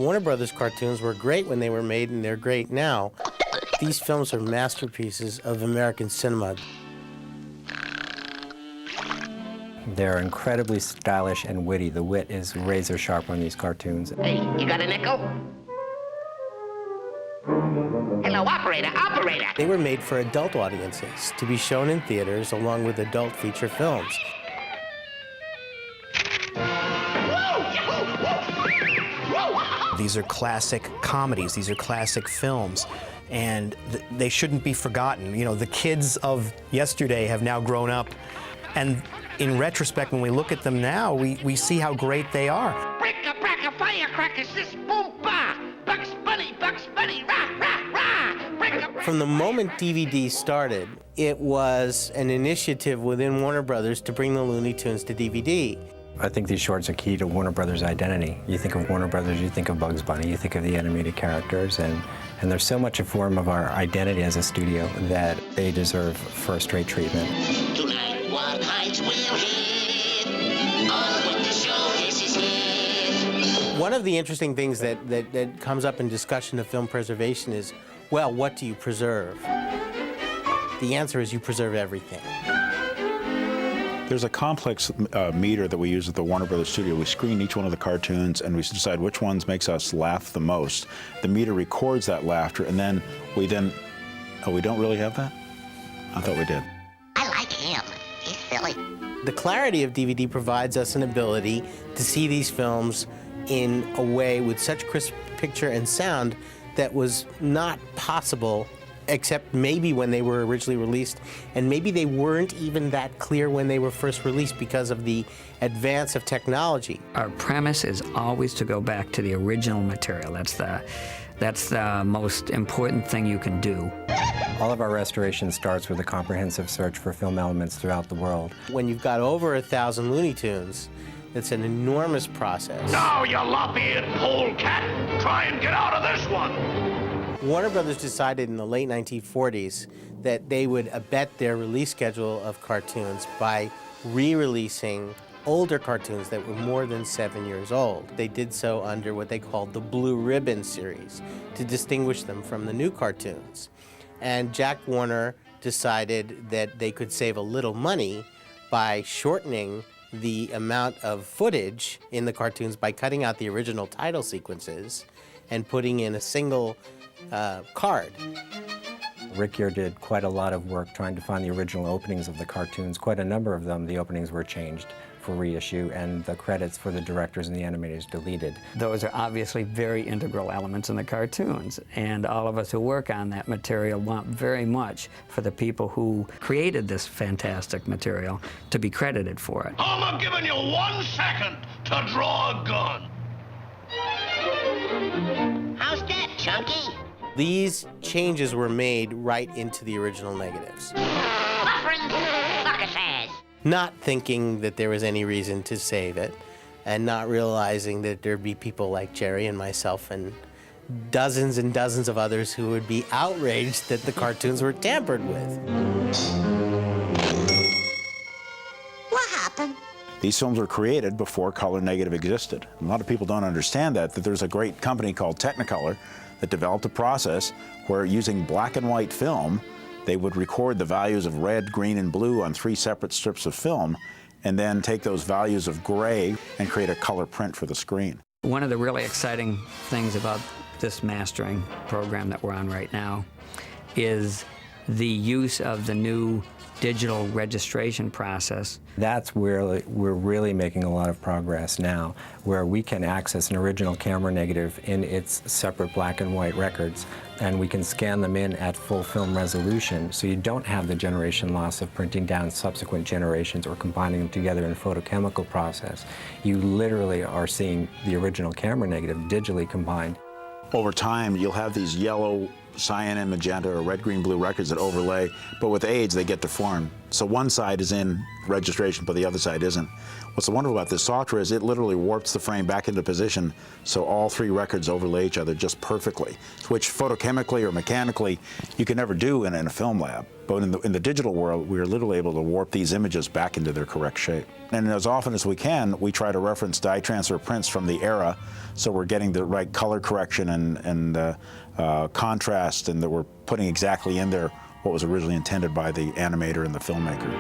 Warner Brothers cartoons were great when they were made, and they're great now. These films are masterpieces of American cinema. They're incredibly stylish and witty. The wit is razor sharp on these cartoons. Hey, you got a nickel? Hello, operator, operator! They were made for adult audiences, to be shown in theaters along with adult feature films. These are classic comedies, these are classic films, and they shouldn't be forgotten. You know, the kids of yesterday have now grown up, and in retrospect, when we look at them now, we see how great they are. Bricka-bracka, firecrackers, this boom ba! Bugs Bunny, rah, rah, rah! Bricka-bracka. From the moment DVD started, it was an initiative within Warner Brothers to bring the Looney Tunes to DVD. I think these shorts are key to Warner Brothers' identity. You think of Warner Brothers, you think of Bugs Bunny, you think of the animated characters, and they're so much a form of our identity as a studio that they deserve first-rate treatment. Tonight, what heights will hit? On with the show, this is it. One of the interesting things that comes up in discussion of film preservation is, well, what do you preserve? The answer is you preserve everything. There's a complex meter that we use at the Warner Brothers studio. We screen each one of the cartoons and we decide which ones makes us laugh the most. The meter records that laughter, and then we oh, we don't really have that? I thought we did. I like him. He's silly. The clarity of DVD provides us an ability to see these films in a way with such crisp picture and sound that was not possible except maybe when they were originally released, and maybe they weren't even that clear when they were first released because of the advance of technology. Our premise is always to go back to the original material. That's the most important thing you can do. All of our restoration starts with a comprehensive search for film elements throughout the world. When you've got over 1,000 Looney Tunes, it's an enormous process. Now, you lop-eared polecat, try and get out of this one! Warner Brothers decided in the late 1940s that they would abet their release schedule of cartoons by re-releasing older cartoons that were more than 7 years old. They did so under what they called the Blue Ribbon series to distinguish them from the new cartoons. And Jack Warner decided that they could save a little money by shortening the amount of footage in the cartoons by cutting out the original title sequences and putting in a single card. Rick here did quite a lot of work trying to find the original openings of the cartoons. Quite a number of them, the openings were changed for reissue, and the credits for the directors and the animators deleted. Those are obviously very integral elements in the cartoons, and all of us who work on that material want very much for the people who created this fantastic material to be credited for it. I'm giving you 1 second to draw a gun. How's that, Chunky? These changes were made right into the original negatives. Buffering buckasass. Not thinking that there was any reason to save it, and not realizing that there'd be people like Jerry and myself and dozens of others who would be outraged that the cartoons were tampered with. What happened? These films were created before color negative existed. A lot of people don't understand that there's a great company called Technicolor that developed a process where, using black and white film, they would record the values of red, green, and blue on 3 separate strips of film, and then take those values of gray and create a color print for the screen. One of the really exciting things about this mastering program that we're on right now is the use of the new digital registration process. That's where we're really making a lot of progress now, where we can access an original camera negative in its separate black and white records, and we can scan them in at full film resolution, so you don't have the generation loss of printing down subsequent generations or combining them together in a photochemical process. You literally are seeing the original camera negative digitally combined. Over time, you'll have these yellow, cyan and magenta, or red, green, blue records that overlay, but with age, they get deformed. So one side is in registration, but the other side isn't. What's so wonderful about this software is it literally warps the frame back into position so all three records overlay each other just perfectly, which photochemically or mechanically you can never do in a film lab. But in the digital world, we are literally able to warp these images back into their correct shape. And as often as we can, we try to reference dye transfer prints from the era, so we're getting the right color correction and contrast, and that we're putting exactly in there what was originally intended by the animator and the filmmaker.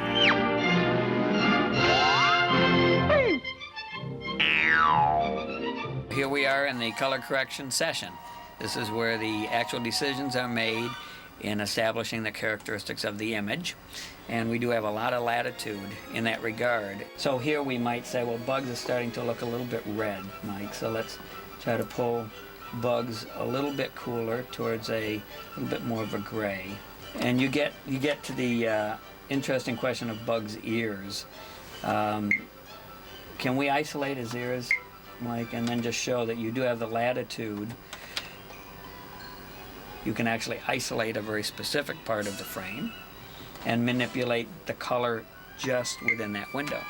Here we are in the color correction session. This is where the actual decisions are made in establishing the characteristics of the image. And we do have a lot of latitude in that regard. So here we might say, well, Bugs is starting to look a little bit red, Mike. So let's try to pull Bugs a little bit cooler towards a little bit more of a gray. And you get to the interesting question of Bugs' ears. Can we isolate his ears, Mike, and then just show that you do have the latitude? You can actually isolate a very specific part of the frame and manipulate the color just within that window.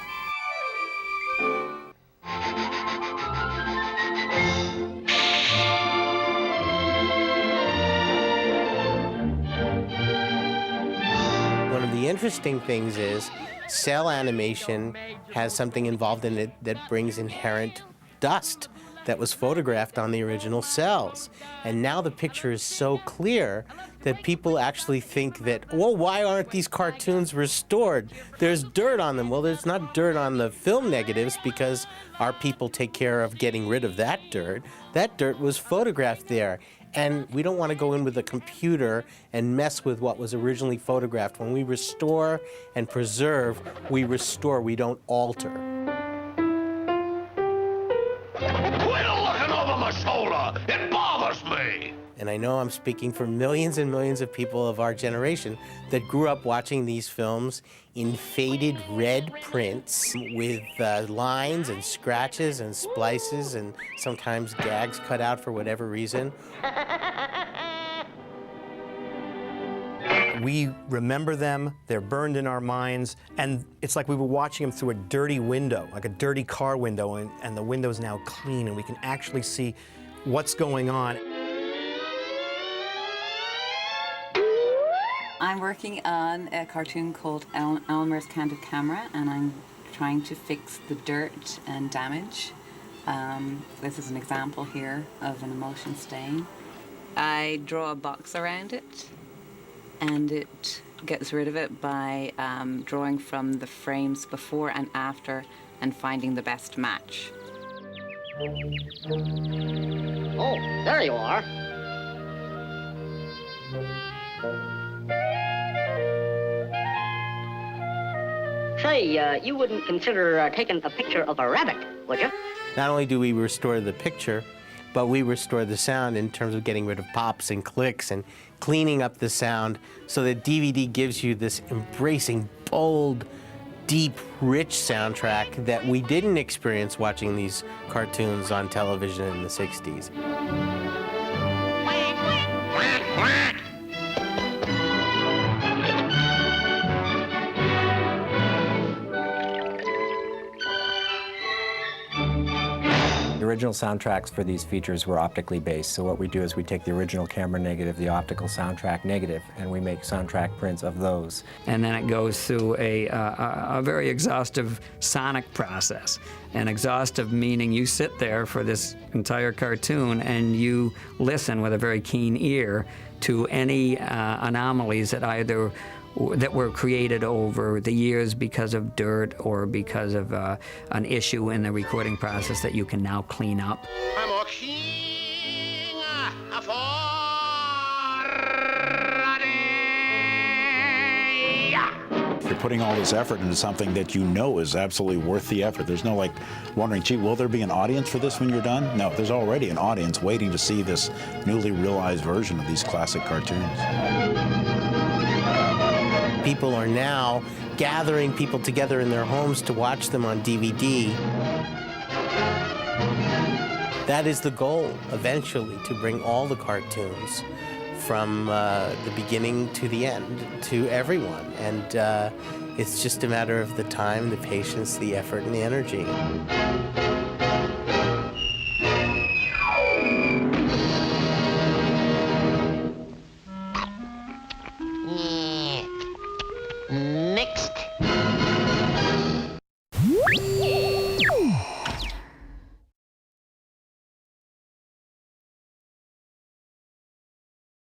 One of the interesting things is cell animation has something involved in it that brings inherent dust that was photographed on the original cells. And now the picture is so clear that people actually think that, well, why aren't these cartoons restored? There's dirt on them. Well, there's not dirt on the film negatives because our people take care of getting rid of that dirt. That dirt was photographed there. And we don't want to go in with a computer and mess with what was originally photographed. When we restore and preserve, we restore, we don't alter. Quit looking over my shoulder! It bothers me! And I know I'm speaking for millions and millions of people of our generation that grew up watching these films in faded red prints with lines and scratches and splices and sometimes gags cut out for whatever reason. We remember them, they're burned in our minds, and it's like we were watching them through a dirty window, like a dirty car window, and the window's now clean, and we can actually see what's going on. I'm working on a cartoon called Elmer's Candid Camera, and I'm trying to fix the dirt and damage. This is an example here of an emulsion stain. I draw a box around it, and it gets rid of it by drawing from the frames before and after and finding the best match. Oh, there you are. Say, you wouldn't consider taking a picture of a rabbit, would you? Not only do we restore the picture, but we restore the sound in terms of getting rid of pops and clicks and cleaning up the sound so that DVD gives you this embracing, bold, deep, rich soundtrack that we didn't experience watching these cartoons on television in the 60s. The original soundtracks for these features were optically based, so what we do is we take the original camera negative, the optical soundtrack negative, and we make soundtrack prints of those. And then it goes through a very exhaustive sonic process. And exhaustive meaning you sit there for this entire cartoon and you listen with a very keen ear to any anomalies that were created over the years because of dirt or because of an issue in the recording process that you can now clean up. I'm a king for You're putting all this effort into something that you know is absolutely worth the effort. There's no like wondering, gee, will there be an audience for this when you're done? No, there's already an audience waiting to see this newly realized version of these classic cartoons. People are now gathering people together in their homes to watch them on DVD. That is the goal, eventually, to bring all the cartoons from the beginning to the end to everyone. And It's just a matter of the time, the patience, the effort, and the energy. Yeah.